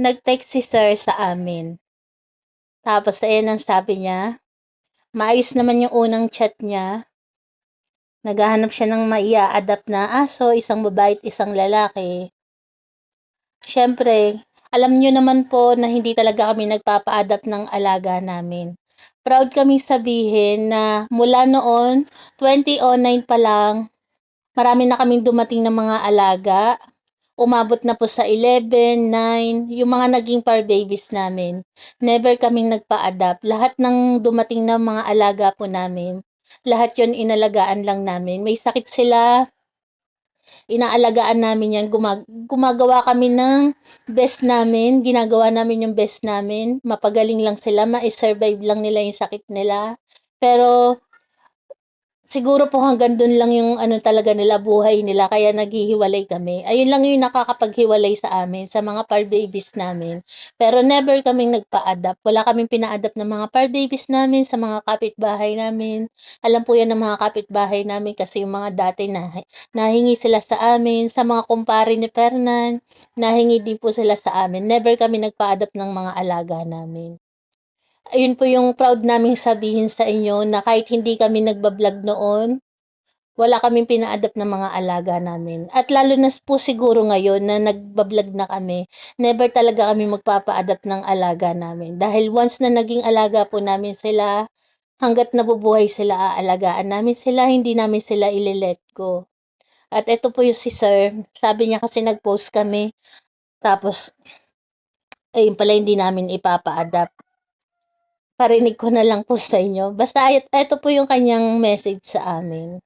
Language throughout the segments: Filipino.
nag-text si sir sa amin. Tapos ayan ang sabi niya, maayos naman yung unang chat niya. Naghahanap siya ng mai-a-adapt na aso, isang babae at isang lalaki. Siyempre, alam niyo naman po na hindi talaga kami nagpapa-adapt ng alaga namin. Proud kaming sabihin na mula noon, 2009 pa lang, marami na kaming dumating na mga alaga. Umabot na po sa 11, 9, yung mga naging fur babies namin. Never kaming nagpa-adapt. Lahat ng dumating na mga alaga po namin, lahat yon inalagaan lang namin. May sakit sila, inaalagaan namin yan. Gumagawa kami ng best namin. Ginagawa namin yung best namin. Mapagaling lang sila, ma-survive lang nila yung sakit nila. Pero siguro po hanggang dun lang yung ano talaga nila, buhay nila kaya naghihiwalay kami. Ayun lang yung nakakapaghiwalay sa amin, sa mga fur babies namin. Pero never kaming nagpa-adapt. Wala kaming pina-adapt ng mga fur babies namin sa mga kapitbahay namin. Alam po yan ng mga kapitbahay namin kasi yung mga dati na nahingi sila sa amin, sa mga kumpare ni Fernan, nahingi din po sila sa amin. Never kami nagpa-adapt ng mga alaga namin. Ayun po yung proud naming sabihin sa inyo na kahit hindi kami nagba-vlog noon, wala kaming pina-adapt na mga alaga namin. At lalo na po siguro ngayon na nagba-vlog na kami, never talaga kami magpapa-adapt ng alaga namin. Dahil once na naging alaga po namin sila, hangga't nabubuhay sila, aalagaan namin sila, hindi namin sila ile-let go. At ito po yung si sir, sabi niya kasi nag-post kami, tapos ayun pala hindi namin ipapa-adapt. Parinig ko na lang po sa inyo. Basta ito po yung kanyang message sa amin.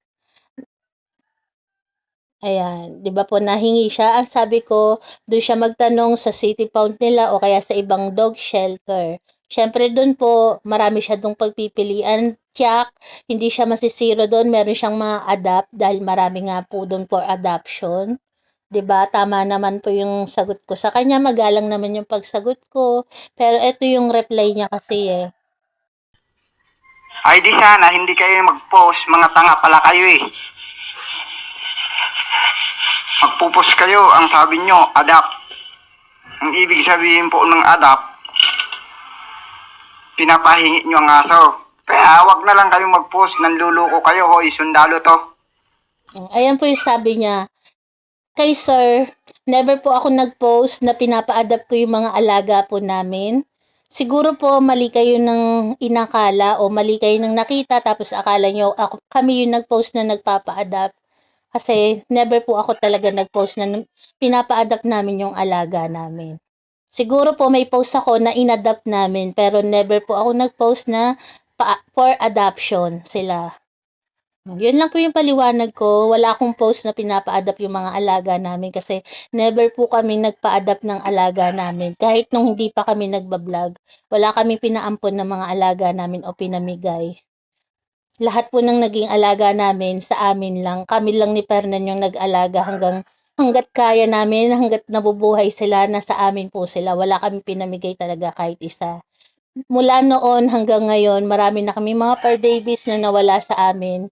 Ayan, 'di ba po nahingi siya, ang sabi ko, do'n siya magtanong sa City Pound nila o kaya sa ibang dog shelter. Siyempre do'n po, marami siya do'ng pagpipilian, tiyak hindi siya masisiro do'n, meron siyang maa-adapt dahil marami nga po do'n for adoption. 'Di ba, tama naman po yung sagot ko sa kanya, magalang naman yung pagsagot ko, pero ito yung reply niya kasi, eh. Ay di sana hindi kayo mag-post, mga tanga pala kayo eh. Magpupos kayo, ang sabi nyo, adapt. Ang ibig sabihin po ng adapt, pinapahingi nyo ang aso. Kaya wag na lang kayong mag-post, nanluluko kayo, hoy, sundalo to. Ayan po yung sabi niya, kay sir, never po ako nag-post na pinapa-adapt ko yung mga alaga po namin. Siguro po mali kayo ng inakala o mali kayo ng nakita tapos akala nyo kami yung nag-post na nagpapa-adapt. Kasi never po ako talaga nag-post na pinapa-adapt namin yung alaga namin. Siguro po may post ako na inadapt namin pero never po ako nag-post na for adoption sila. Yun lang po yung paliwanag ko. Wala akong post na pinapa-adapt yung mga alaga namin kasi never po kami nagpa-adapt ng alaga namin. Kahit nung hindi pa kami nagba-vlog, wala kaming pinaampon ng mga alaga namin o pinamigay. Lahat po ng naging alaga namin sa amin lang. Kami lang ni Fernan yung nag-alaga hangga't kaya namin, hangga't nabubuhay sila, nasa amin po sila. Wala kaming pinamigay talaga kahit isa. Mula noon hanggang ngayon, marami na kami mga fur babies na nawala sa amin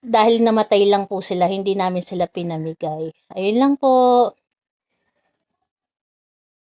dahil namatay lang po sila, hindi namin sila pinamigay. Ayun lang po.